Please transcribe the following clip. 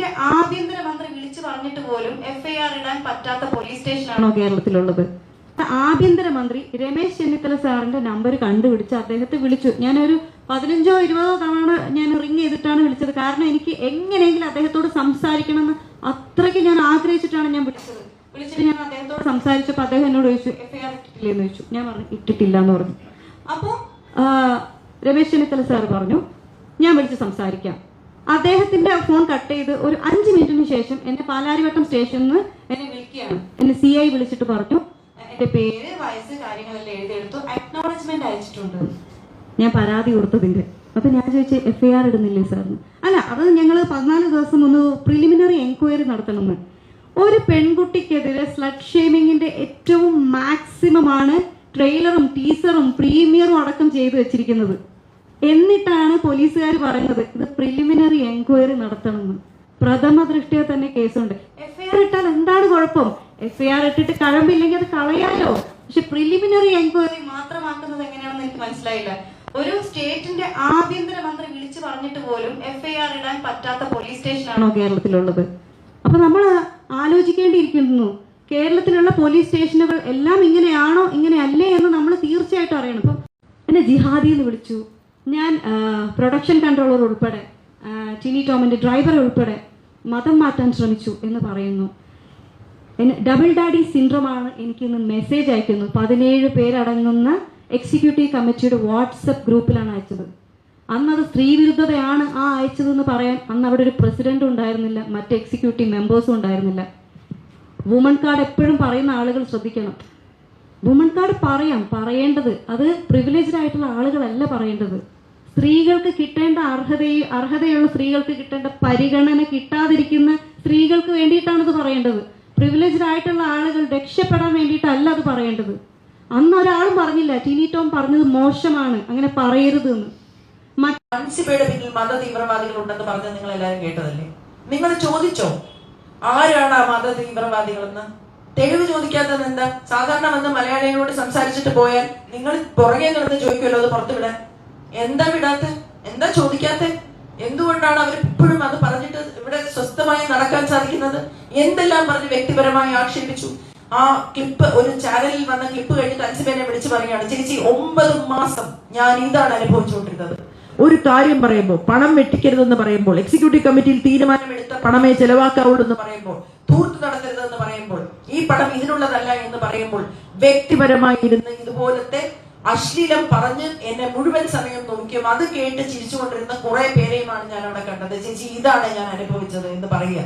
സ്റ്റേറ്റിന്റെ ആഭ്യന്തരമന്ത്രി വിളിച്ചു പറഞ്ഞിട്ട് പോലും FIR ഇടാൻ പറ്റാത്ത പോലീസ് സ്റ്റേഷനാണോ കേരളത്തിലുള്ളത്? ആഭ്യന്തരമന്ത്രി രമേശ് ചെന്നിത്തല സാറിന്റെ നമ്പർ കണ്ടുപിടിച്ച് അദ്ദേഹത്തെ വിളിച്ചു. ഞാനൊരു 15-20 തവണ ഞാൻ റിങ് ചെയ്തിട്ടാണ് വിളിച്ചത്. കാരണം എനിക്ക് എങ്ങനെയെങ്കിലും അദ്ദേഹത്തോട് സംസാരിക്കണമെന്ന് അത്രയ്ക്ക് ഞാൻ ആഗ്രഹിച്ചിട്ടാണ് ഞാൻ വിളിച്ചത്. വിളിച്ചിട്ട് ഞാൻ അദ്ദേഹത്തോട് സംസാരിച്ചപ്പോൾ അദ്ദേഹം എന്നോട് ചോദിച്ചു FIR ഇട്ടിട്ടില്ലെന്ന് ചോദിച്ചു. ഞാൻ പറഞ്ഞു ഇട്ടിട്ടില്ല എന്ന് പറഞ്ഞു. അപ്പോൾ രമേശ് ചെന്നിത്തല സാർ പറഞ്ഞു ഞാൻ വിളിച്ച് സംസാരിക്കാം. അദ്ദേഹത്തിന്റെ ഫോൺ കട്ട് ചെയ്ത് ഒരു 5 മിനിറ്റിന് ശേഷം എന്നെ പാലാരിവട്ടം സ്റ്റേഷനിൽ നിന്ന് എന്നെ വിളിക്കുകയാണ്. എന്നെ CI വിളിച്ചിട്ട് പറഞ്ഞു എന്റെ പേര്, വയസ്സ്, കാര്യങ്ങളെല്ലാം എഴുതിയെടുത്തു, അക്നോളജ്മെന്റ് അയച്ചിട്ടുണ്ട്. ഞാൻ പരാതി കൊടുത്തതിന്റെ. അപ്പൊ ഞാൻ ചോദിച്ചു FIR ഇടുന്നില്ലേ സാറിന്? അല്ല, അത് ഞങ്ങൾ 14 ദിവസം ഒന്ന് പ്രിലിമിനറി എൻക്വയറി നടത്തണമെന്ന്. ഒരു പെൺകുട്ടിക്കെതിരെ സ്ലട്ട് ഷേമിങ്ങിന്റെ ഏറ്റവും മാക്സിമം ആണ് ട്രെയിലറും ടീസറും പ്രീമിയറും അടക്കം ചെയ്തു വെച്ചിരിക്കുന്നത്. എന്നിട്ടാണ് പോലീസുകാർ പറയുന്നത് ഇത് പ്രിലിമിനറി എൻക്വയറി നടത്തണമെന്ന്. പ്രഥമ ദൃഷ്ടിയ തന്നെ കേസുണ്ട്. FIR ഇട്ടാൽ എന്താണ് കുഴപ്പം? FIR ഇട്ടിട്ട് കഴമ്പില്ലെങ്കിൽ അത് കളയാലോ. പക്ഷെ പ്രിലിമിനറി എൻക്വയറി മാത്രമാക്കുന്നത് എങ്ങനെയാണെന്ന് എനിക്ക് മനസ്സിലായില്ല. ഒരു സ്റ്റേറ്റിന്റെ ആഭ്യന്തരമന്ത്രി വിളിച്ചു പറഞ്ഞിട്ട് പോലും FIR ഇടാൻ പറ്റാത്ത പോലീസ് സ്റ്റേഷനാണോ കേരളത്തിലുള്ളത്? അപ്പൊ നമ്മൾ ആലോചിക്കേണ്ടിയിരിക്കുന്നു, കേരളത്തിലുള്ള പോലീസ് സ്റ്റേഷനുകൾ എല്ലാം ഇങ്ങനെയാണോ ഇങ്ങനെയല്ലേ എന്ന് നമ്മൾ തീർച്ചയായിട്ടും അറിയണം. ഇപ്പം എന്നെ ജിഹാദി എന്ന് വിളിച്ചു. ഞാൻ പ്രൊഡക്ഷൻ കൺട്രോളർ ഉൾപ്പെടെ ടിനി ടോമിന്റെ ഡ്രൈവർ ഉൾപ്പെടെ മതം മാറ്റാൻ ശ്രമിച്ചു എന്ന് പറയുന്നു. ഡബിൾ ഡാഡി സിൻഡ്രോമാണ് എനിക്കിന്ന് മെസ്സേജ് അയക്കുന്നു. 17 പേരടങ്ങുന്ന എക്സിക്യൂട്ടീവ് കമ്മിറ്റിയുടെ വാട്സപ്പ് ഗ്രൂപ്പിലാണ് അയച്ചത്. അന്നത് സ്ത്രീവിരുദ്ധതയാണ് അയച്ചതെന്ന് പറയാൻ അന്ന് അവിടെ ഒരു പ്രസിഡന്റും ഉണ്ടായിരുന്നില്ല, മറ്റ് എക്സിക്യൂട്ടീവ് മെമ്പേഴ്സും ഉണ്ടായിരുന്നില്ല. വുമൺ കാർഡ് എപ്പോഴും പറയുന്ന ആളുകൾ ശ്രദ്ധിക്കണം. വുമൺ കാർഡ് പറയേണ്ടത് അത് പ്രിവിലേജ്ഡ് ആയിട്ടുള്ള ആളുകളല്ല പറയേണ്ടത്. സ്ത്രീകൾക്ക് കിട്ടേണ്ട അർഹതയുള്ള സ്ത്രീകൾക്ക് കിട്ടേണ്ട പരിഗണന കിട്ടാതിരിക്കുന്ന സ്ത്രീകൾക്ക് വേണ്ടിയിട്ടാണ് ഇത് പറയേണ്ടത്. പ്രിവിലേജ്ഡ് ആയിട്ടുള്ള ആളുകൾ രക്ഷപ്പെടാൻ വേണ്ടിയിട്ടല്ല അത് പറയേണ്ടത്. അന്ന് ഒരാളും പറഞ്ഞില്ല ടിനി ടോം പറഞ്ഞത് മോശമാണ്, അങ്ങനെ പറയരുത് എന്ന്. അൻസിബയുടെ പിന്നിൽ മത തീവ്രവാദികൾ ഉണ്ടെന്ന് പറഞ്ഞത് നിങ്ങൾ എല്ലാവരും കേട്ടതല്ലേ? നിങ്ങൾ ചോദിച്ചോ ആരാണ് ആ മത തീവ്രവാദികളെന്ന്? തെളിവ് ചോദിക്കാത്തത് എന്താ? സാധാരണ വന്ന് മലയാളികളോട് സംസാരിച്ചിട്ട് പോയാൽ നിങ്ങൾ പുറകെ നിന്ന് ചോദിക്കുമല്ലോ അത് പുറത്തു വിടാൻ. എന്താ വിടാത്ത? എന്താ ചോദിക്കാത്ത? എന്തുകൊണ്ടാണ് അവർ ഇപ്പോഴും അത് പറഞ്ഞിട്ട് ഇവിടെ സ്വസ്ഥമായി നടക്കാൻ സാധിക്കുന്നത്? എന്തെല്ലാം പറഞ്ഞ് വ്യക്തിപരമായി ആക്ഷേപിച്ചു. ആ ക്ലിപ്പ്, ഒരു ചാനലിൽ വന്ന ക്ലിപ്പ് കഴിഞ്ഞിട്ട് അൻസിബേനെ വിളിച്ചു പറയുകയാണ് ചേച്ചി 9 മാസം ഞാൻ ഇതാണ് അനുഭവിച്ചുകൊണ്ടിരുന്നത്. ഒരു കാര്യം പറയുമ്പോൾ പണം വെട്ടിക്കരുതെന്ന് പറയുമ്പോൾ, എക്സിക്യൂട്ടീവ് കമ്മിറ്റിയിൽ തീരുമാനമെടുത്ത പണമേ ചെലവാക്കാവുള്ളൂ എന്ന് പറയുമ്പോൾ, ധൂർത്ത് നടത്തരുതെന്ന് പറയുമ്പോൾ, ഈ പണം ഇതിനുള്ളതല്ല എന്ന് പറയുമ്പോൾ, വ്യക്തിപരമായി ഇരുന്ന് ഇതുപോലത്തെ അശ്ലീലം പറഞ്ഞ് എന്നെ മുഴുവൻ സമയം നോക്കിയും അത് കേട്ട് ചിരിച്ചുകൊണ്ടിരുന്ന കുറെ പേരെയുമാണ് ഞാൻ അവിടെ കണ്ടത്. ചേച്ചി ഇതാണ് ഞാൻ അനുഭവിച്ചത് എന്ന് പറയുക.